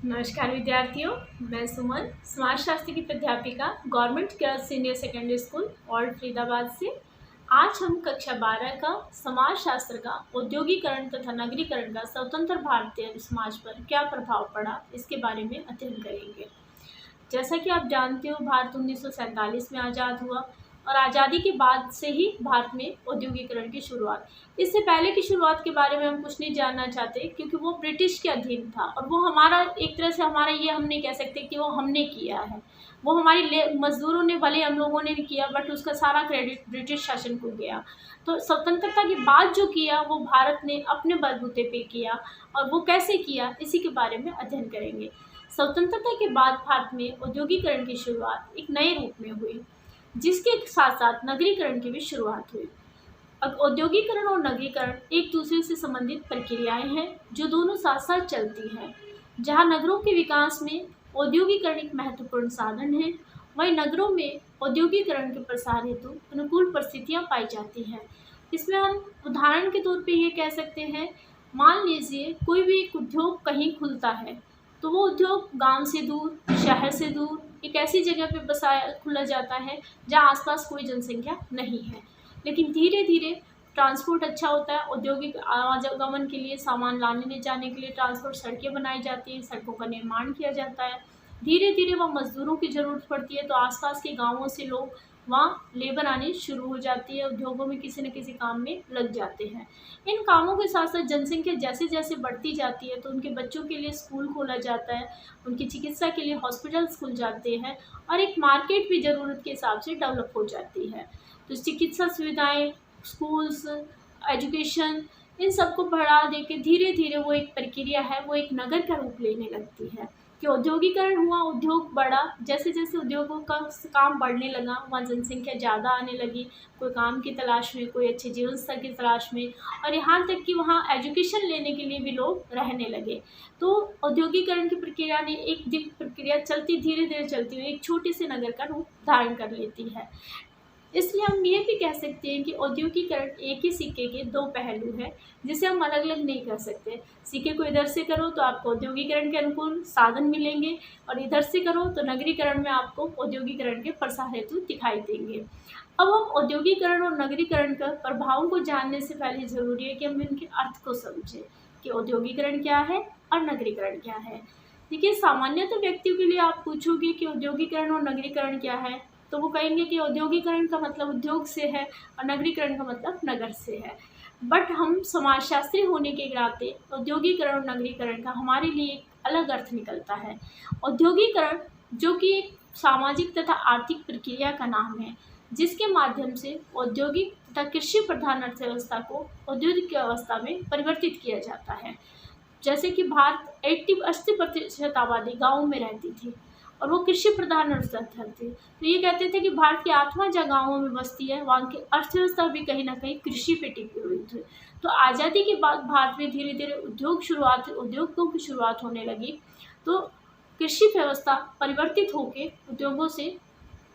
नमस्कार विद्यार्थियों, मैं सुमन समाजशास्त्र की प्राध्यापिका government girls senior secondary school और फरीदाबाद से। आज हम कक्षा 12 का समाजशास्त्र का औद्योगिकरण तथा नगरीकरण का स्वतंत्र भारतीय समाज पर क्या प्रभाव पड़ा इसके बारे में अध्ययन करेंगे। जैसा कि आप जानते हो, भारत 1947 में आज़ाद हुआ और आज़ादी के बाद से ही भारत में औद्योगिकरण की शुरुआत। इससे पहले की शुरुआत के बारे में हम कुछ नहीं जानना चाहते, क्योंकि वो ब्रिटिश के अधीन था और वो हमारा एक तरह से हमारा ये हम नहीं कह सकते कि वो हमने किया है। वो हमारी मजदूरों ने, भले हम लोगों ने भी किया, बट उसका सारा क्रेडिट ब्रिटिश शासन को गया। तो स्वतंत्रता के बाद जो किया वो भारत ने अपने बलबूते पे किया, और वो कैसे किया इसी के बारे में अध्ययन करेंगे। स्वतंत्रता के बाद भारत में औद्योगिकरण की शुरुआत एक नए रूप में हुई, जिसके साथ साथ नगरीकरण की भी शुरुआत हुई। अब औद्योगिकरण और नगरीकरण एक दूसरे से संबंधित प्रक्रियाएं हैं जो दोनों साथ साथ चलती हैं। जहां नगरों के विकास में औद्योगिकरण एक महत्वपूर्ण साधन है, वहीं नगरों में औद्योगिकरण के प्रसार हेतु अनुकूल परिस्थितियां पाई जाती हैं। इसमें हम उदाहरण के तौर पे ये कह सकते हैं, मान लीजिए कोई भी एक उद्योग कहीं खुलता है, तो वो उद्योग गांव से दूर, शहर से दूर एक ऐसी जगह पे खुला जाता है जहाँ आसपास कोई जनसंख्या नहीं है। लेकिन धीरे धीरे ट्रांसपोर्ट अच्छा होता है, औद्योगिक आवागमन के लिए, सामान लाने ले जाने के लिए ट्रांसपोर्ट, सड़कें बनाई जाती हैं, सड़कों का निर्माण किया जाता है। धीरे धीरे वहाँ मजदूरों की ज़रूरत पड़ती है, तो आसपास के गाँवों से लोग वहाँ लेबर आनी शुरू हो जाती है, उद्योगों में किसी न किसी काम में लग जाते हैं। इन कामों के साथ साथ जनसंख्या जैसे जैसे बढ़ती जाती है, तो उनके बच्चों के लिए स्कूल खोला जाता है, उनकी चिकित्सा के लिए हॉस्पिटल्स खुल जाते हैं, और एक मार्केट भी ज़रूरत के हिसाब से डेवलप हो जाती है। तो चिकित्सा सुविधाएं, स्कूल्स, एजुकेशन, इन सबको बढ़ा दे के धीरे धीरे वो एक प्रक्रिया है, वो एक नगर का रूप लेने लगती है कि औद्योगिकरण हुआ, उद्योग बढ़ा। जैसे जैसे उद्योगों का काम बढ़ने लगा, वहाँ जनसंख्या ज़्यादा आने लगी, कोई काम की तलाश में, कोई अच्छे जीवन स्तर की तलाश में, और यहाँ तक कि वहाँ एजुकेशन लेने के लिए भी लोग रहने लगे। तो औद्योगिकरण की प्रक्रिया ने एक दिन प्रक्रिया चलती, धीरे धीरे चलती हुई एक छोटे से नगर का रूप धारण कर लेती है। इसलिए हम ये भी कह सकते हैं कि औद्योगिकरण एक ही सिक्के के दो पहलू हैं, जिसे हम अलग अलग नहीं कर सकते। सिक्के को इधर से करो तो आपको औद्योगिकरण के अनुकूल साधन मिलेंगे, और इधर से करो तो नगरीकरण में आपको औद्योगिकरण के प्रसार हेतु दिखाई देंगे। अब हम औद्योगिकरण और नगरीकरण का प्रभावों को जानने से पहले ज़रूरी है कि हम इनके अर्थ को समझें कि औद्योगिकरण क्या है और नगरीकरण क्या है। देखिए, सामान्यतः व्यक्तियों के लिए आप पूछोगे कि औद्योगिकरण और नगरीकरण क्या है, तो वो कहेंगे कि औद्योगिकरण का मतलब उद्योग से है और नगरीकरण का मतलब नगर से है। बट हम समाजशास्त्री होने के नाते औद्योगिकरण और नगरीकरण का हमारे लिए एक अलग अर्थ निकलता है। औद्योगिकरण जो कि एक सामाजिक तथा आर्थिक प्रक्रिया का नाम है, जिसके माध्यम से औद्योगिक तथा कृषि प्रधान अर्थव्यवस्था को औद्योगिक अवस्था में परिवर्तित किया जाता है। जैसे कि भारत 80% आबादी गाँव में रहती थी और वो कृषि प्रधान अर्थव्यवस्था थी, तो ये कहते थे कि भारत की आत्मा जहाँ गाँवों में बसती है, वहाँ की अर्थव्यवस्था भी कहीं ना कहीं कृषि पे टिकी हुई थी। तो आज़ादी के बाद भारत में धीरे धीरे उद्योगों की शुरुआत होने लगी, तो कृषि व्यवस्था परिवर्तित होकर उद्योगों से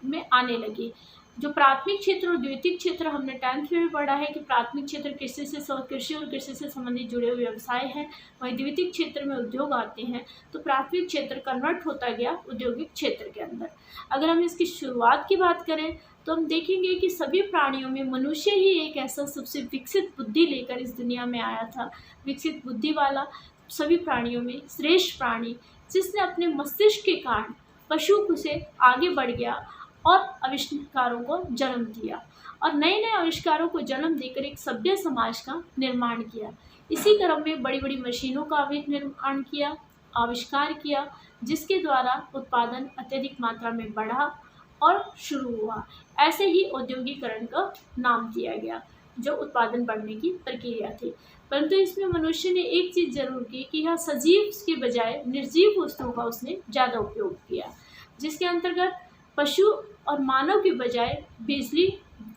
में आने लगी। जो प्राथमिक क्षेत्र और द्वितीयक क्षेत्र, हमने 10th में भी पढ़ा है कि प्राथमिक क्षेत्र कृषि और कृषि से संबंधित जुड़े हुए व्यवसाय हैं, वहीं द्वितीयक क्षेत्र में उद्योग आते हैं। तो प्राथमिक क्षेत्र कन्वर्ट होता गया औद्योगिक क्षेत्र के अंदर। अगर हम इसकी शुरुआत की बात करें तो हम देखेंगे कि सभी प्राणियों में मनुष्य ही एक ऐसा सबसे विकसित बुद्धि लेकर इस दुनिया में आया था, विकसित बुद्धि वाला सभी प्राणियों में श्रेष्ठ प्राणी, जिसने अपने मस्तिष्क के कारण पशु से आगे बढ़ गया और आविष्कारों को जन्म दिया, और नए नए आविष्कारों को जन्म देकर एक सभ्य समाज का निर्माण किया। इसी क्रम में बड़ी बड़ी मशीनों का भी निर्माण किया, आविष्कार किया, जिसके द्वारा उत्पादन अत्यधिक मात्रा में बढ़ा और शुरू हुआ। ऐसे ही औद्योगिकरण का नाम दिया गया, जो उत्पादन बढ़ने की प्रक्रिया थी। परंतु इसमें मनुष्य ने एक चीज़ जरूर की कि यह सजीव के बजाय निर्जीव वस्तुओं का उसने ज़्यादा उपयोग किया, जिसके अंतर्गत पशु और मानव के बजाय बिजली,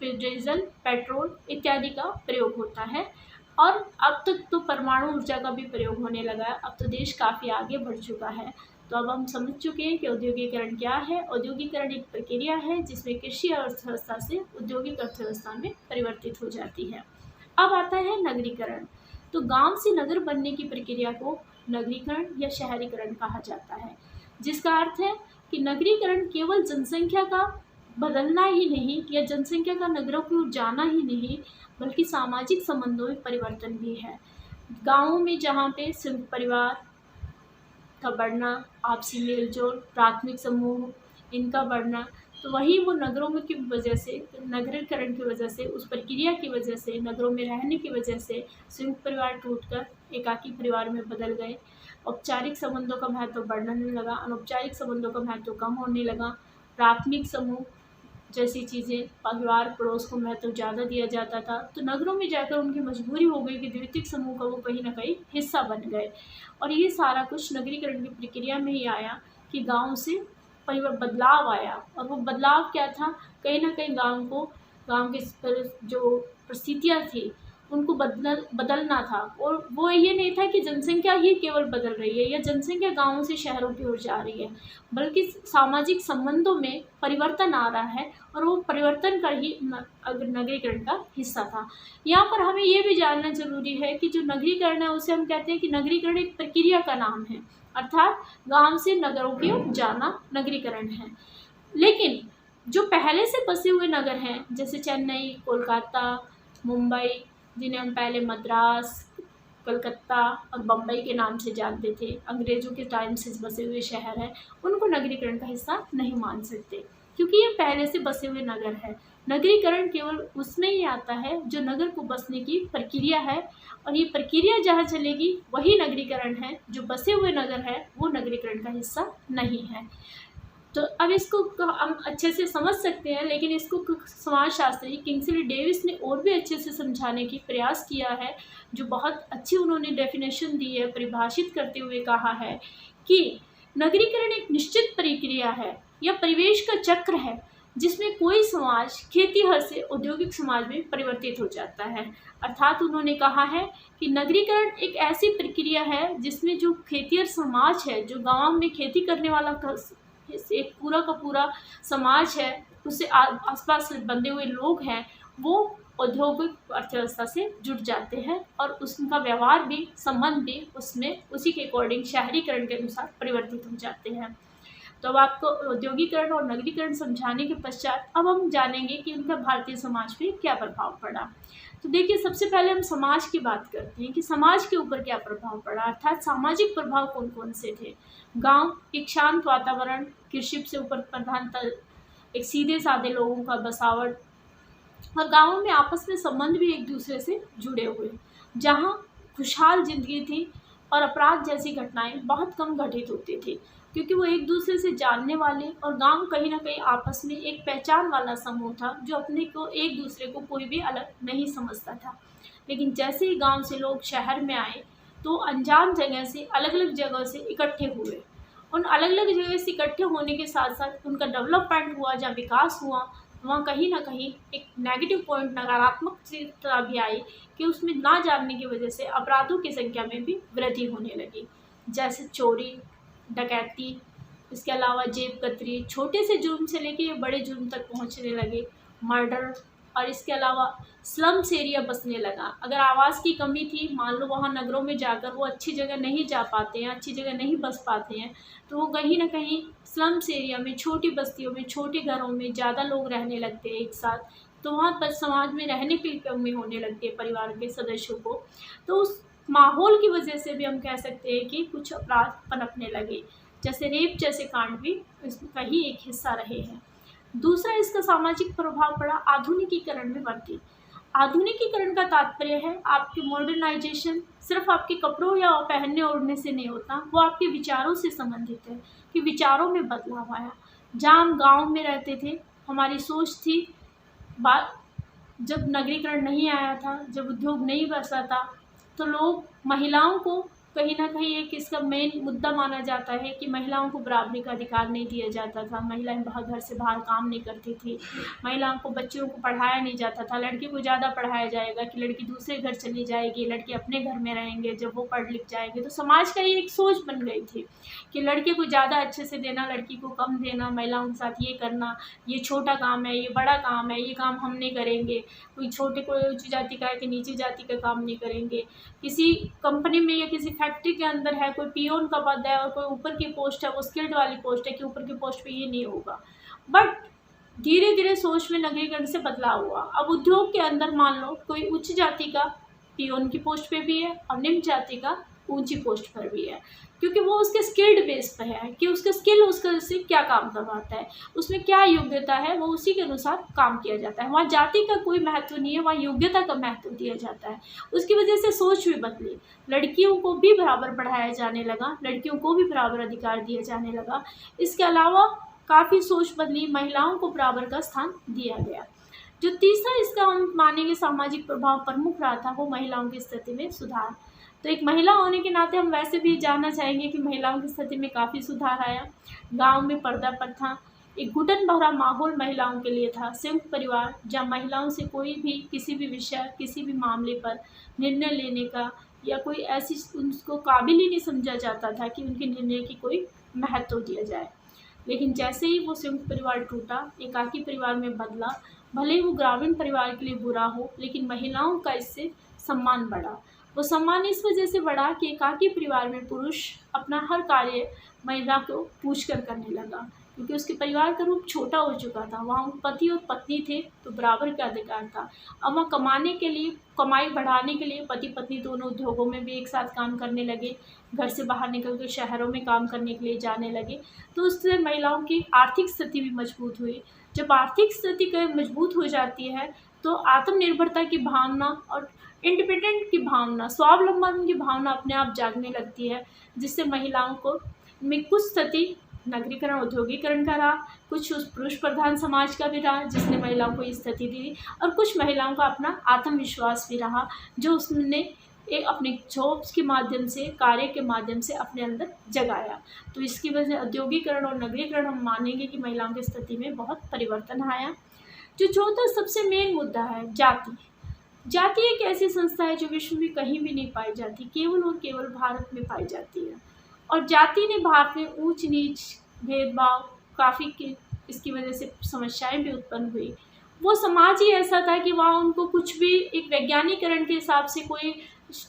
डीजल, पेट्रोल इत्यादि का प्रयोग होता है। और अब तक तो परमाणु ऊर्जा का भी प्रयोग होने लगा है। अब तो देश काफ़ी आगे बढ़ चुका है। तो अब हम समझ चुके हैं कि औद्योगिकरण क्या है। औद्योगिकरण एक प्रक्रिया है जिसमें कृषि अर्थव्यवस्था से औद्योगिक अर्थव्यवस्था में परिवर्तित हो जाती है। अब आता है नगरीकरण। तो गांव से नगर बनने की प्रक्रिया को नगरीकरण या शहरीकरण कहा जाता है, जिसका अर्थ है कि नगरीकरण केवल जनसंख्या का बदलना ही नहीं या जनसंख्या का नगरों की ओर जाना ही नहीं, बल्कि सामाजिक संबंधों में परिवर्तन भी है। गाँवों में जहाँ पे संयुक्त परिवार का बढ़ना, आपसी मेल-जोल, प्राथमिक समूह इनका बढ़ना, तो वहीं वो नगरों में की वजह से, नगरीकरण की वजह से, उस प्रक्रिया की वजह से, नगरों में रहने की वजह से संयुक्त परिवार टूटकर एकाकी परिवार में बदल गए। औपचारिक संबंधों का महत्व बढ़ने लगा, अनौपचारिक संबंधों का महत्व कम होने लगा। प्राथमिक समूह जैसी चीज़ें, परिवार पड़ोस को महत्व ज़्यादा दिया जाता था, तो नगरों में जाकर उनकी मजबूरी हो गई कि द्वितीयक समूह का वो कहीं न कहीं हिस्सा बन गए। और ये सारा कुछ नगरीकरण की प्रक्रिया में ही आया कि गाँव से बदलाव आया। और वो बदलाव क्या था, कहीं न कहीं गाँव के जो परिस्थितियाँ थी उनको बदलना था। और वो ये नहीं था कि जनसंख्या ही केवल बदल रही है या जनसंख्या गाँवों से शहरों की ओर जा रही है, बल्कि सामाजिक संबंधों में परिवर्तन आ रहा है और वो परिवर्तन का ही नगरीकरण का हिस्सा था। यहाँ पर हमें ये भी जानना ज़रूरी है कि जो नगरीकरण है उसे हम कहते हैं कि नगरीकरण एक प्रक्रिया का नाम है, अर्थात गाँव से नगरों की ओर जाना नगरीकरण है। लेकिन जो पहले से बसे हुए नगर हैं, जैसे चेन्नई, कोलकाता, मुंबई, जिन्हें हम पहले मद्रास, कलकत्ता और बम्बई के नाम से जानते थे, अंग्रेज़ों के टाइम से बसे हुए शहर हैं, उनको नगरीकरण का हिस्सा नहीं मान सकते, क्योंकि ये पहले से बसे हुए नगर हैं। नगरीकरण केवल उसमें ही आता है जो नगर को बसने की प्रक्रिया है, और ये प्रक्रिया जहाँ चलेगी वही नगरीकरण है। जो बसे हुए नगर है वो नगरीकरण का हिस्सा नहीं है। तो अब इसको हम अच्छे से समझ सकते हैं, लेकिन इसको समाजशास्त्री किंग्सले डेविस ने और भी अच्छे से समझाने की प्रयास किया है, जो बहुत अच्छी उन्होंने डेफिनेशन दी है, परिभाषित करते हुए कहा है कि नगरीकरण एक निश्चित प्रक्रिया है या परिवेश का चक्र है, जिसमें कोई समाज खेतीहर से औद्योगिक समाज में परिवर्तित हो जाता है। अर्थात उन्होंने कहा है कि नगरीकरण एक ऐसी प्रक्रिया है जिसमें जो खेतीहर समाज है, जो गाँव में खेती करने वाला एक पूरा का पूरा समाज है, उससे आसपास बंधे हुए लोग हैं, वो औद्योगिक अर्थव्यवस्था से जुड़ जाते हैं और उनका व्यवहार भी, संबंध भी उसमें उसी के अकॉर्डिंग शहरीकरण के अनुसार परिवर्तित हो जाते हैं। तो अब आपको औद्योगिकरण और नगरीकरण समझाने के पश्चात अब हम जानेंगे कि उनका भारतीय समाज पे क्या प्रभाव पड़ा। तो देखिए, सबसे पहले हम समाज की बात करते हैं कि समाज के ऊपर क्या प्रभाव पड़ा, अर्थात सामाजिक प्रभाव कौन कौन से थे। गांव एक शांत वातावरण, कृषि से ऊपर प्रधानतः एक सीधे साधे लोगों का बसावट, और गाँवों में आपस में संबंध भी एक दूसरे से जुड़े हुए, जहाँ खुशहाल जिंदगी थी और अपराध जैसी घटनाएं बहुत कम घटित होती थी, क्योंकि वो एक दूसरे से जानने वाले, और गांव कहीं ना कहीं आपस में एक पहचान वाला समूह था जो अपने को एक दूसरे को कोई भी अलग नहीं समझता था। लेकिन जैसे ही गांव से लोग शहर में आए तो अनजान जगह से, अलग अलग जगह से इकट्ठे हुए। उन अलग अलग जगह से इकट्ठे होने के साथ साथ उनका डेवलपमेंट हुआ, जहाँ विकास हुआ, वहाँ कहीं ना कहीं एक नेगेटिव पॉइंट, नकारात्मक चिंता भी आई कि उसमें ना जानने की वजह से अपराधों की संख्या में भी वृद्धि होने लगी, जैसे चोरी, डकैती, इसके अलावा जेब कतरी, छोटे से जुर्म से लेके बड़े जुर्म तक पहुंचने लगे, मर्डर, और इसके अलावा स्लम्स एरिया बसने लगा। अगर आवास की कमी थी, मान लो वहाँ नगरों में जाकर वो अच्छी जगह नहीं जा पाते हैं, अच्छी जगह नहीं बस पाते हैं, तो वो कहीं ना कहीं स्लम्स एरिया में, छोटी बस्तियों में, छोटे घरों में ज़्यादा लोग रहने लगते हैं एक साथ, तो वहाँ पर समाज में रहने की कमी होने लगती है परिवार के सदस्यों को। तो उस माहौल की वजह से भी हम कह सकते हैं कि कुछ अपराध पनपने लगे, जैसे रेप जैसे कांड भी इसका ही एक हिस्सा रहे हैं। दूसरा इसका सामाजिक प्रभाव पड़ा आधुनिकीकरण में वृद्धि। आधुनिकीकरण का तात्पर्य है आपके मॉडर्नाइजेशन सिर्फ आपके कपड़ों या पहनने ओढ़ने से नहीं होता, वो आपके विचारों से संबंधित है कि विचारों में बदलाव आया। जहाँ हम गाँव में रहते थे, हमारी सोच थी, बात जब नगरीकरण नहीं आया था, जब उद्योग नहीं बसा था, तो लोग महिलाओं को कहीं ना कहीं एक इसका मेन मुद्दा माना जाता है कि महिलाओं को बराबरी का अधिकार नहीं दिया जाता था, महिलाएं घर से बाहर काम नहीं करती थी, महिलाओं को, बच्चों को पढ़ाया नहीं जाता था। लड़की को ज़्यादा पढ़ाया जाएगा कि लड़की दूसरे घर चली जाएगी, लड़के अपने घर में रहेंगे जब वो पढ़ लिख जाएंगे। तो समाज का ये एक सोच बन गई थी कि लड़के को ज़्यादा अच्छे से देना, लड़की को कम देना, महिलाओं के साथ ये करना, ये छोटा काम है, ये बड़ा काम है, ये काम हम नहीं करेंगे, कोई छोटे, कोई ऊँची जाति का है कि नीची जाति का काम नहीं करेंगे, किसी कंपनी में या किसी फैक्ट्री के अंदर है, कोई पियोन का पद है और कोई ऊपर की पोस्ट है, वो स्किल्ड वाली पोस्ट है कि ऊपर की पोस्ट पे ये नहीं होगा। बट धीरे धीरे सोच में नगरीकरण से बदलाव हुआ। अब उद्योग के अंदर मान लो कोई उच्च जाति का पियोन की पोस्ट पे भी है और निम्न जाति का ऊंची पोस्ट पर भी है, क्योंकि वो उसके स्किल्ड बेस पर है कि उसका स्किल उसका से क्या काम करवाता है, उसमें क्या योग्यता है, वो उसी के अनुसार काम किया जाता है। वहाँ जाति का कोई महत्व नहीं है, वहाँ योग्यता का महत्व दिया जाता है। उसकी वजह से सोच भी बदली, लड़कियों को भी बराबर पढ़ाया जाने लगा, लड़कियों को भी बराबर अधिकार दिया जाने लगा। इसके अलावा काफ़ी सोच बदली, महिलाओं को बराबर का स्थान दिया गया। जो तीसरा इसका हम मानेंगे सामाजिक प्रभाव प्रमुख रहा था, वो महिलाओं की स्थिति में सुधार। तो एक महिला होने के नाते हम वैसे भी जानना चाहेंगे कि महिलाओं की स्थिति में काफ़ी सुधार आया। गांव में पर्दा प्रथा, एक घुटन भरा माहौल महिलाओं के लिए था। संयुक्त परिवार, जहाँ महिलाओं से कोई भी किसी भी विषय, किसी भी मामले पर निर्णय लेने का या कोई ऐसी उनको काबिल ही नहीं समझा जाता था कि उनके निर्णय की कोई महत्व दिया जाए। लेकिन जैसे ही वो संयुक्त परिवार टूटा, एकाकी परिवार में बदला, भले ही वो ग्रामीण परिवार के लिए बुरा हो, लेकिन महिलाओं का इससे सम्मान बढ़ा। वो सम्मान इस वजह से बढ़ा कि एकाकी परिवार में पुरुष अपना हर कार्य महिला को पूछकर करने लगा, क्योंकि उसके परिवार का रूप छोटा हो चुका था। वहाँ पति और पत्नी थे तो बराबर का अधिकार था। अब वहाँ कमाने के लिए, कमाई बढ़ाने के लिए पति पत्नी दोनों उद्योगों में भी एक साथ काम करने लगे, घर से बाहर निकल कर शहरों में काम करने के लिए जाने लगे। तो उससे महिलाओं की आर्थिक स्थिति भी मजबूत हुई। जब आर्थिक स्थिति मजबूत हो जाती है तो आत्मनिर्भरता की भावना और इंडिपेंडेंट की भावना, स्वावलंबन की भावना अपने आप जागने लगती है, जिससे महिलाओं को में कुछ स्थिति नगरीकरण, औद्योगिकरण का रहा, कुछ उस पुरुष प्रधान समाज का भी रहा जिसने महिलाओं को स्थिति दी, और कुछ महिलाओं का अपना आत्मविश्वास भी रहा जो उसने एक अपने जॉब्स के माध्यम से, कार्य के माध्यम से अपने अंदर जगाया। तो इसकी वजह से औद्योगिकरण और नगरीकरण हम मानेंगे कि महिलाओं की स्थिति में बहुत परिवर्तन आया। जो चौथा सबसे मेन मुद्दा है जाति। जाति एक ऐसी संस्था है जो विश्व में कहीं भी नहीं पाई जाती, केवल और केवल भारत में पाई जाती है। और जाति ने भारत में ऊंच नीच, भेदभाव काफ़ी की इसकी वजह से समस्याएं भी उत्पन्न हुई। वो समाज ही ऐसा था कि वहाँ उनको कुछ भी एक वैज्ञानिकरण के हिसाब से कोई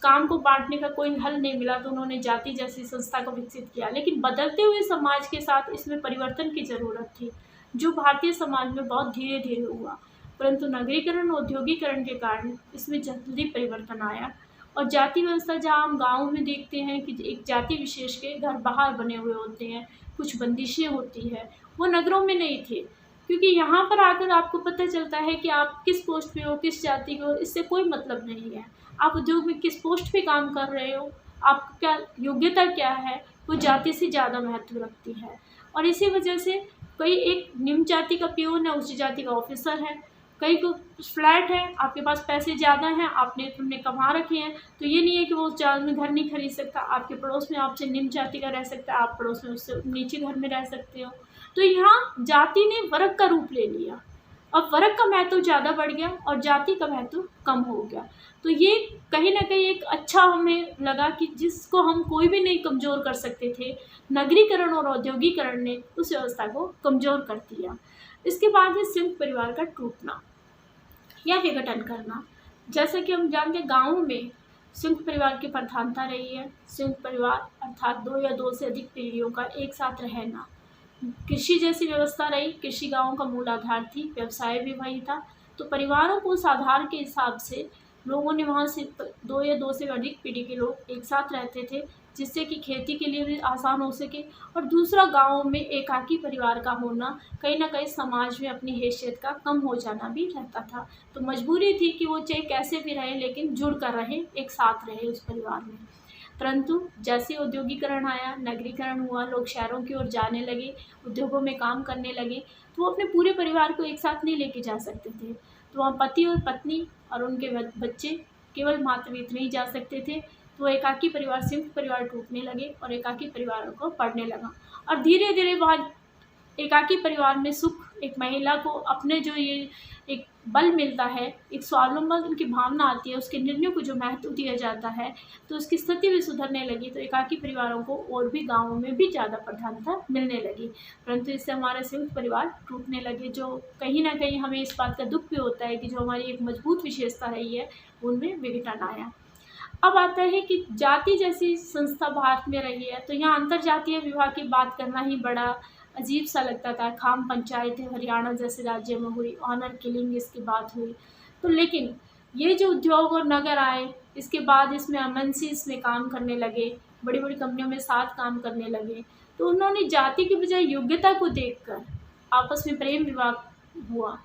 काम को बांटने का कोई हल नहीं मिला, तो उन्होंने जाति जैसी संस्था को विकसित किया। लेकिन बदलते हुए समाज के साथ इसमें परिवर्तन की ज़रूरत थी, जो भारतीय समाज में बहुत धीरे धीरे हुआ। परंतु नगरीकरण और औद्योगिकरण के कारण इसमें जल्दी परिवर्तन आया। और जाति व्यवस्था, जहाँ हम गाँव में देखते हैं कि एक जाति विशेष के घर बाहर बने हुए होते हैं, कुछ बंदिशें होती है, वो नगरों में नहीं थे। क्योंकि यहाँ पर आकर आपको पता चलता है कि आप किस पोस्ट पे हो, किस जाति को, इससे कोई मतलब नहीं है। आप उद्योग में किस पोस्ट पे काम कर रहे हो, आपकी क्या योग्यता क्या है, वो जाति से ज़्यादा महत्व रखती है। और इसी वजह से कोई एक निम्न जाति का पियोन है, उच्च जाति का ऑफिसर है, कई को फ्लैट है, आपके पास पैसे ज़्यादा हैं, तुमने कमा रखे हैं, तो ये नहीं है कि वो उस जात में घर नहीं खरीद सकता। आपके पड़ोस में आपसे निम्न जाति का रह सकता है, आप पड़ोस में उससे नीचे घर में रह सकते हो। तो यहाँ जाति ने वर्ग का रूप ले लिया। अब वर्ग का महत्व ज़्यादा बढ़ गया और जाति का महत्व कम हो गया। तो ये कहीं ना कहीं एक अच्छा हमें लगा कि जिसको हम कोई भी नहीं कमज़ोर कर सकते थे, नगरीकरण और औद्योगिकरण ने उस व्यवस्था को कमज़ोर कर दिया। इसके बाद है संयुक्त परिवार का टूटना या विघटन करना। जैसा कि हम जानते हैं, गाँव में संयुक्त परिवार की प्रधानता रही है। संयुक्त परिवार अर्थात 2 या 2 से अधिक पीढ़ियों का एक साथ रहना। कृषि जैसी व्यवस्था रही, कृषि गाँवों का मूल आधार थी, व्यवसाय भी वही था। तो परिवारों को उस आधार के हिसाब से लोगों ने वहाँ से 2 या 2 से अधिक पीढ़ी के लोग एक साथ रहते थे, जिससे कि खेती के लिए भी आसान हो सके। और दूसरा, गाँव में एकाकी परिवार का होना कहीं ना कहीं समाज में अपनी हैसियत का कम हो जाना भी रहता था। तो मजबूरी थी कि वो चाहे कैसे भी रहे लेकिन जुड़ कर रहे, एक साथ रहे उस परिवार में। परंतु जैसे औद्योगिकरण आया, नगरीकरण हुआ, लोग शहरों की ओर जाने लगे, उद्योगों में काम करने लगे, तो वो अपने पूरे परिवार को एक साथ नहीं लेके जा सकते थे। तो वहाँ पति और पत्नी और उनके बच्चे, केवल मात्र इतने ही जा सकते थे। तो एकाकी परिवार, संयुक्त परिवार टूटने लगे और एकाकी परिवारों को बढ़ने लगा। और धीरे धीरे वहाँ एकाकी परिवार में सुख, एक महिला को अपने जो ये एक बल मिलता है, एक स्वावलंबन की भावना आती है, उसके निर्णयों को जो महत्व दिया जाता है, तो उसकी स्थिति भी सुधरने लगी। तो एकाकी परिवारों को और भी गाँवों में भी ज़्यादा प्रधानता मिलने लगी। परंतु इससे हमारे संयुक्त परिवार टूटने लगे, जो कहीं ना कहीं हमें इस बात का दुख भी होता है कि जो हमारी एक मजबूत विशेषता रही है, उनमें विघटन आया। अब आता है कि जाति जैसी संस्था भारत में रही है, तो यहाँ अंतर्जातीय विवाह की बात करना ही बड़ा अजीब सा लगता था। खाम पंचायतें हरियाणा जैसे राज्य में हुई, ऑनर किलिंग इसकी बात हुई। तो लेकिन ये जो उद्योग और नगर आए, इसके बाद इसमें एमएनसीज में काम करने लगे, बड़ी बड़ी कंपनियों में साथ काम करने लगे, तो उन्होंने जाति की बजाय योग्यता को देखकर आपस में प्रेम विवाह हुआ।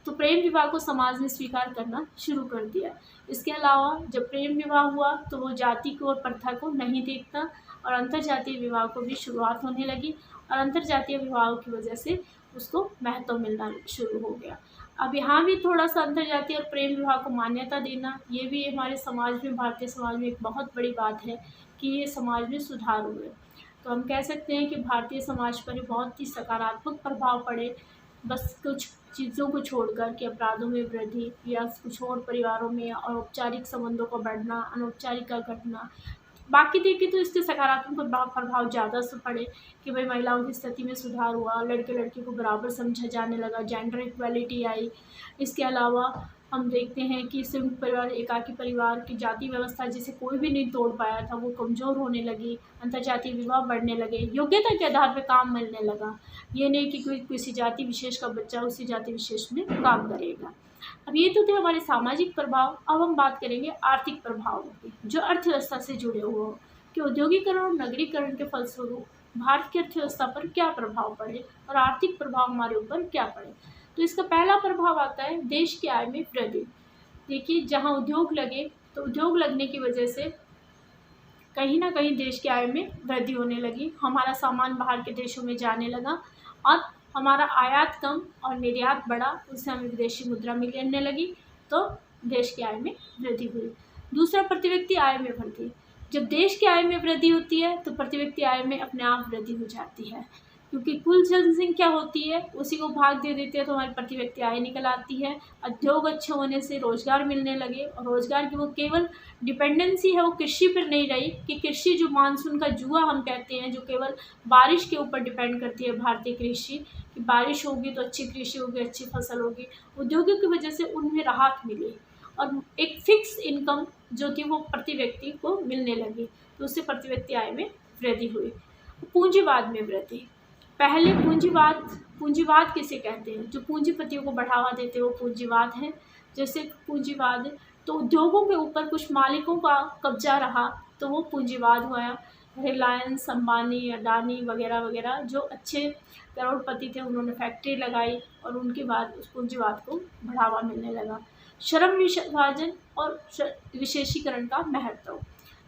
तो प्रेम विवाह को समाज ने स्वीकार करना शुरू कर दिया। इसके अलावा जब प्रेम विवाह हुआ तो वो जाति को और प्रथा को नहीं देखता, और अंतर्जातीय विवाह को भी शुरुआत होने लगी, और अंतर्जातीय विवाह की वजह से उसको महत्व मिलना शुरू हो गया। अब यहाँ भी थोड़ा सा अंतर्जातीय और प्रेम विवाह को मान्यता देना, ये भी हमारे समाज में, भारतीय समाज में एक बहुत बड़ी बात है कि ये समाज में सुधार हुए। तो हम कह सकते हैं कि भारतीय समाज पर बहुत ही सकारात्मक प्रभाव पड़े, बस कुछ चीज़ों को छोड़कर कि अपराधों में वृद्धि या कुछ और परिवारों में अनौपचारिक संबंधों का बढ़ना, अनौपचारिक का घटना। बाकी देखें तो इसके सकारात्मक प्रभाव ज़्यादा से पड़े कि भाई महिलाओं की स्थिति में सुधार हुआ, लड़के लड़की को बराबर समझा जाने लगा, जेंडर इक्वालिटी आई। इसके अलावा हम देखते हैं कि संयुक्त परिवार, एकाकी परिवार की जाति व्यवस्था जिसे कोई भी नहीं तोड़ पाया था, वो कमज़ोर होने लगी, अंतर्जातीय विवाह बढ़ने लगे, योग्यता के आधार पर काम मिलने लगा। ये नहीं कि कोई किसी जाति विशेष का बच्चा उसी जाति विशेष में काम करेगा। अब ये तो थे हमारे सामाजिक प्रभाव। अब हम बात करेंगे आर्थिक प्रभावों की, जो अर्थव्यवस्था से जुड़े हुए हो कि औद्योगिकरण और नगरीकरण के फलस्वरूप भारत की अर्थव्यवस्था पर क्या प्रभाव पड़े और आर्थिक प्रभाव हमारे ऊपर क्या पड़े। तो इसका पहला प्रभाव आता है देश की आय में वृद्धि। देखिए, जहाँ उद्योग लगे तो उद्योग लगने की वजह से कहीं ना कहीं देश की आय में वृद्धि होने लगी, हमारा सामान बाहर के देशों में जाने लगा, और हमारा आयात कम और निर्यात बढ़ा, उससे हमें विदेशी मुद्रा मिलने लगी, तो देश की आय में वृद्धि हुई। दूसरा, प्रति व्यक्ति आय में वृद्धि। जब देश की आय में वृद्धि होती है तो प्रति व्यक्ति आय में अपने आप वृद्धि हो जाती है, क्योंकि कुल जनसंख्या होती है उसी को भाग दे देते हैं तो हमारी प्रति व्यक्ति आय निकल आती है। उद्योग अच्छे होने से रोज़गार मिलने लगे, और रोज़गार की वो केवल डिपेंडेंसी है वो कृषि पर नहीं रही कि कृषि जो मानसून का जुआ हम कहते हैं, जो केवल बारिश के ऊपर डिपेंड करती है भारतीय कृषि, कि बारिश होगी तो अच्छी कृषि होगी, अच्छी फसल होगी। उद्योगों की वजह से उनमें राहत मिली और एक फिक्स इनकम जो थी वो प्रति व्यक्ति को मिलने लगी, तो उससे प्रति व्यक्ति आय में वृद्धि हुई। पूंजीवाद में वृद्धि। पहले पूंजीवाद किसे कहते हैं? जो पूंजीपतियों को बढ़ावा देते हैं वो पूंजीवाद है। जैसे पूंजीवाद, तो उद्योगों के ऊपर कुछ मालिकों का कब्जा रहा तो वो पूंजीवाद हुआ। रिलायंस, अंबानी, अडानी वगैरह वगैरह जो अच्छे करोड़पति थे उन्होंने फैक्ट्री लगाई, और उनके बाद उस पूंजीवाद को बढ़ावा मिलने लगा। श्रम विभाजन और विशेषीकरण का महत्व।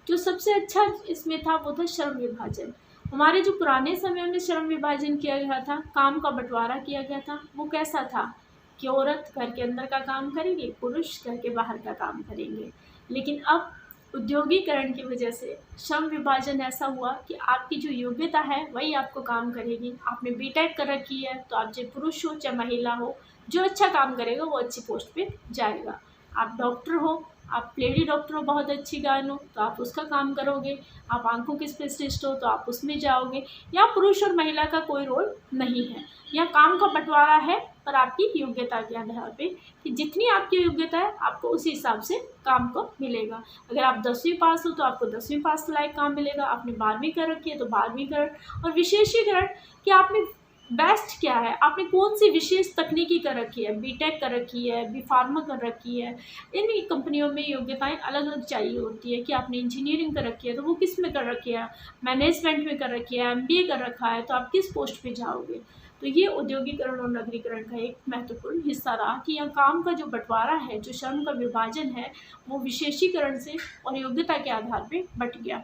जो सबसे अच्छा इसमें था वो था श्रम विभाजन। हमारे जो पुराने समय में श्रम विभाजन किया गया था, काम का बंटवारा किया गया था, वो कैसा था कि औरत घर के अंदर का काम करेगी, पुरुष घर के बाहर का काम करेंगे। लेकिन अब उद्योगीकरण की वजह से श्रम विभाजन ऐसा हुआ कि आपकी जो योग्यता है वही आपको काम करेगी। आपने बीटेक कर रखी है तो आप चाहे पुरुष हो चाहे महिला हो, जो अच्छा काम करेगा वो अच्छी पोस्ट पे जाएगा। आप डॉक्टर हो, आप लेडी डॉक्टर हो, बहुत अच्छी गायन हो तो आप उसका काम करोगे। आप आंखों के स्पेशलिस्ट हो तो आप उसमें जाओगे। यहाँ पुरुष और महिला का कोई रोल नहीं है, यहाँ काम का बंटवारा है पर आपकी योग्यता के आधार पे कि जितनी आपकी योग्यता है आपको उसी हिसाब से काम को मिलेगा। अगर आप 10वीं पास हो तो आपको 10वीं पास लायक काम मिलेगा, आपने 12वीं कर रखी है तो 12वीं कर। और विशेषीकरण कि आपने बेस्ट क्या है, आपने कौन सी विशेष तकनीकी कर रखी है, बीटेक कर रखी है, बी फार्मा कर रखी है। इन कंपनियों में योग्यताएं अलग अलग चाहिए होती है कि आपने इंजीनियरिंग कर रखी है तो वो किस में कर रखी है, मैनेजमेंट में कर रखी है, एमबीए कर रखा है तो आप किस पोस्ट पे जाओगे। तो ये औद्योगिकरण और नगरीकरण का एक महत्वपूर्ण हिस्सा रहा कि यहाँ काम का जो बंटवारा है, जो श्रम का विभाजन है, वो विशेषीकरण से और योग्यता के आधार पर बंट गया।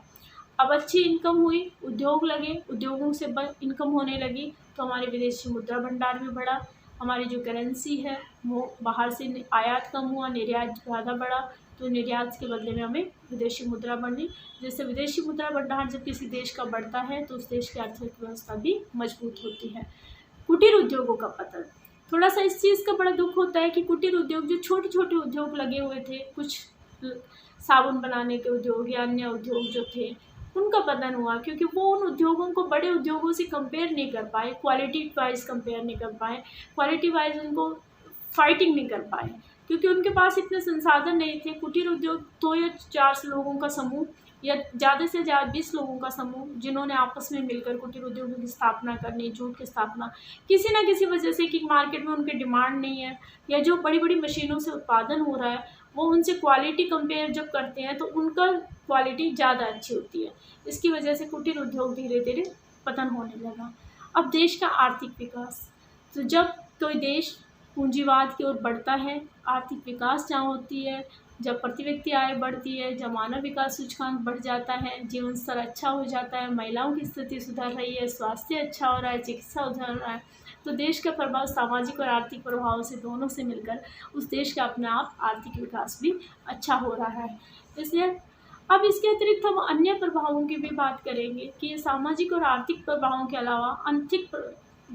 अब अच्छी इनकम हुई, उद्योग लगे, उद्योगों से इनकम होने लगी तो हमारे विदेशी मुद्रा भंडार भी बढ़ा। हमारी जो करेंसी है वो बाहर से आयात कम हुआ, निर्यात ज़्यादा बढ़ा, तो निर्यात के बदले में हमें विदेशी मुद्रा बढ़ी। जैसे विदेशी मुद्रा भंडार जब किसी देश का बढ़ता है तो उस देश की आर्थिक व्यवस्था भी मजबूत होती है। कुटीर उद्योगों का पतन। थोड़ा सा इस चीज़ का बड़ा दुख होता है कि कुटीर उद्योग, जो छोटे छोटे उद्योग लगे हुए थे, कुछ साबुन बनाने के उद्योग या अन्य उद्योग जो थे, उनका पतन हुआ क्योंकि वो उन उद्योगों को बड़े उद्योगों से कंपेयर नहीं कर पाए, क्वालिटी वाइज कंपेयर नहीं कर पाए, क्वालिटी वाइज उनको फाइटिंग नहीं कर पाए। क्योंकि उनके पास इतने संसाधन नहीं थे। कुटीर उद्योग 2 या 4 लोगों का समूह या ज़्यादा से ज़्यादा 20 लोगों का समूह जिन्होंने आपस में मिलकर कुटीर उद्योगों की स्थापना करनी, जूट की स्थापना, किसी न किसी वजह से कि मार्केट में उनकी डिमांड नहीं है या जो बड़ी-बड़ी मशीनों से उत्पादन हो रहा है, वो उनसे क्वालिटी कंपेयर जब करते हैं तो उनका क्वालिटी ज़्यादा अच्छी होती है। इसकी वजह से कुटीर उद्योग धीरे-धीरे पतन होने लगा। अब देश का आर्थिक विकास, तो जब कोई देश पूंजीवाद की ओर बढ़ता है, आर्थिक विकास जहाँ होती है, जब प्रति व्यक्ति आय बढ़ती है, जब मानव विकास सूचकांक बढ़ जाता है, जीवन स्तर अच्छा हो जाता है, महिलाओं की स्थिति सुधर रही है, स्वास्थ्य अच्छा हो रहा है, चिकित्सा सुधर रहा है, तो देश का प्रभाव सामाजिक और आर्थिक प्रभावों से दोनों से मिलकर उस देश का अपने आप आर्थिक विकास भी अच्छा हो रहा है। इसलिए अब इसके अतिरिक्त हम अन्य प्रभावों की भी बात करेंगे कि ये सामाजिक और आर्थिक प्रभावों के अलावा आर्थिक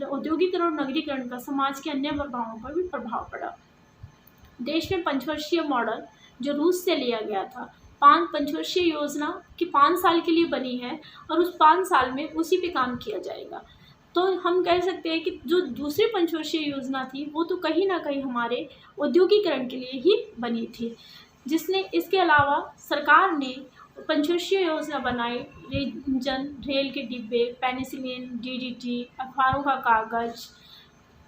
औद्योगिकरण और नगरीकरण का समाज के अन्य प्रभावों पर भी प्रभाव पड़ा। देश में पंचवर्षीय मॉडल जो रूस से लिया गया था, पंचवर्षीय योजना कि 5 साल के लिए बनी है और उस 5 साल में उसी पे काम किया जाएगा। तो हम कह सकते हैं कि जो दूसरी पंचवर्षीय योजना थी वो तो कहीं ना कहीं हमारे औद्योगिकरण के लिए ही बनी थी, जिसने इसके अलावा सरकार ने पंचवर्षीय योजना बनाई। इंजन, रेल के डिब्बे, पेनिसिलिन, डीडीटी, अखबारों का कागज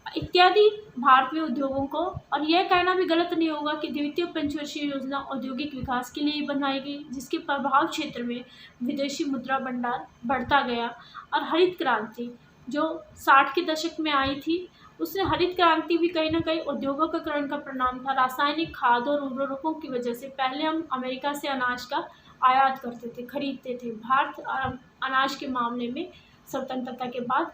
इत्यादि भारत में उद्योगों को, और यह कहना भी गलत नहीं होगा कि द्वितीय पंचवर्षीय योजना औद्योगिक विकास के लिए बनाई गई, जिसके प्रभाव क्षेत्र में विदेशी मुद्रा भंडार बढ़ता गया। और हरित क्रांति जो 60 के दशक में आई थी, उसने हरित क्रांति भी कहीं ना कहीं औद्योगिकरण का परिणाम था। रासायनिक खाद और उर्वरकों की वजह से पहले हम अमेरिका से अनाज का आयात करते थे, खरीदते थे। भारत अनाज के मामले में स्वतंत्रता के बाद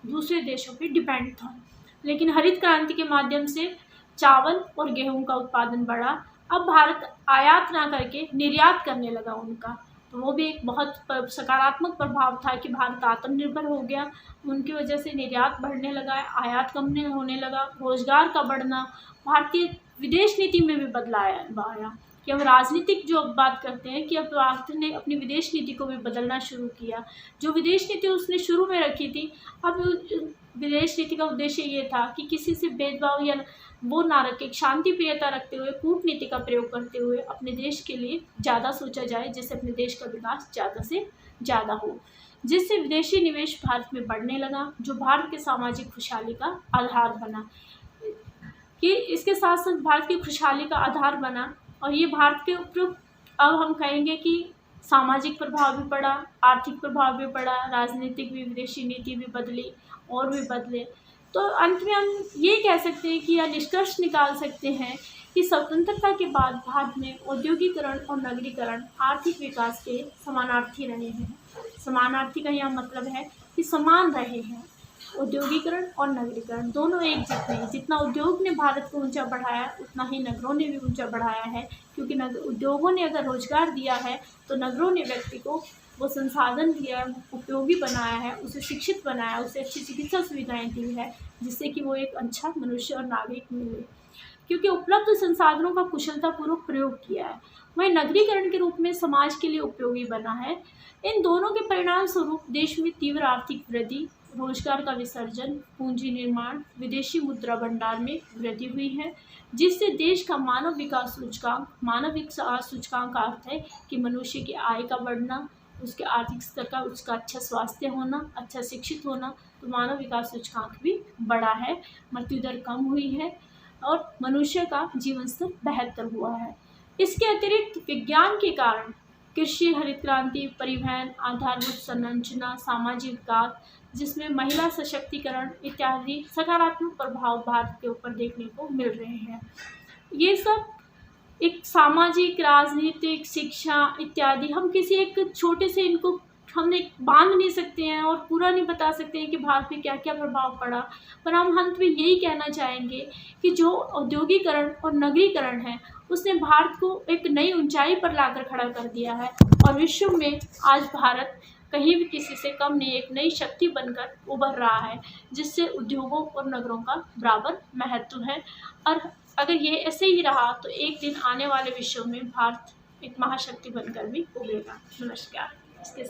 दूसरे देशों पे डिपेंड था, लेकिन हरित क्रांति के माध्यम से चावल और गेहूं का उत्पादन बढ़ा। अब भारत आयात ना करके निर्यात करने लगा उनका, तो वो भी एक बहुत सकारात्मक प्रभाव था कि भारत आत्मनिर्भर हो गया। उनकी वजह से निर्यात बढ़ने लगा, आयात कम होने लगा, रोजगार का बढ़ना। भारतीय विदेश नीति में भी बदलाव आया कि हम राजनीतिक जो बात करते हैं कि अब भारत ने अपनी विदेश नीति को भी बदलना शुरू किया। जो विदेश नीति उसने शुरू में रखी थी, अब विदेश नीति का उद्देश्य ये था कि किसी से भेदभाव या वो ना रखे, शांति प्रियता रखते हुए, कूटनीति का प्रयोग करते हुए अपने देश के लिए ज़्यादा सोचा जाए, जिससे अपने देश का विकास ज़्यादा से ज़्यादा हो, जिससे विदेशी निवेश भारत में बढ़ने लगा, जो भारत के सामाजिक खुशहाली का आधार बना। कि इसके साथ साथ भारत की खुशहाली का आधार बना, और ये भारत के उपयुक्त, अब हम कहेंगे कि सामाजिक प्रभाव भी पड़ा, आर्थिक प्रभाव भी पड़ा, राजनीतिक भी, विदेशी नीति भी बदली और भी बदले। तो अंत में हम ये कह सकते हैं कि यह निष्कर्ष निकाल सकते हैं कि स्वतंत्रता के बाद भारत में औद्योगिकरण और नगरीकरण आर्थिक विकास के समानार्थी रहे हैं। समानार्थी का यह मतलब है कि समान रहे हैं। औद्योगिकरण और नगरीकरण दोनों एक जितने हैं। जितना उद्योग ने भारत को ऊंचा बढ़ाया, उतना ही नगरों ने भी ऊंचा बढ़ाया है, क्योंकि उद्योगों ने अगर रोजगार दिया है तो नगरों ने व्यक्ति को वो संसाधन दिया है, उपयोगी बनाया है, उसे शिक्षित बनाया, उसे अच्छी चिकित्सा सुविधाएं दी है, जिससे कि वो एक अच्छा मनुष्य और नागरिक मिले, क्योंकि उपलब्ध संसाधनों का कुशलतापूर्वक प्रयोग किया है। वहीं नगरीकरण के रूप में समाज के लिए उपयोगी बना है। इन दोनों के परिणाम स्वरूप देश में तीव्र आर्थिक वृद्धि, रोजगार का विसर्जन, पूंजी निर्माण, विदेशी मुद्रा भंडार में वृद्धि हुई है, जिससे देश का मानव विकास सूचकांक का अर्थ है कि मनुष्य की आय का बढ़ना, उसके आर्थिक स्तर का, उसका अच्छा स्वास्थ्य होना, अच्छा शिक्षित होना, तो मानव विकास सूचकांक भी बढ़ा है, मृत्यु दर कम हुई है और मनुष्य का जीवन स्तर बेहतर हुआ है। इसके अतिरिक्त विज्ञान के कारण कृषि, हरित क्रांति, परिवहन, आधारभूत संरचना, सामाजिक विकास, जिसमें महिला सशक्तिकरण इत्यादि सकारात्मक प्रभाव भारत के ऊपर देखने को मिल रहे हैं। ये सब एक सामाजिक, राजनीतिक, शिक्षा इत्यादि, हम किसी एक छोटे से इनको हमने बांध नहीं सकते हैं और पूरा नहीं बता सकते हैं कि भारत में क्या क्या प्रभाव पड़ा, पर हम अंत में यही कहना चाहेंगे कि जो औद्योगिकरण और नगरीकरण है उसने भारत को एक नई ऊंचाई पर लाकर खड़ा कर दिया है, और विश्व में आज भारत कहीं भी किसी से कम नहीं, एक नई शक्ति बनकर उभर रहा है, जिससे उद्योगों और नगरों का बराबर महत्व है। और अगर ये ऐसे ही रहा तो एक दिन आने वाले विश्व में भारत एक महाशक्ति बनकर भी उभरेगा। नमस्कार। इसके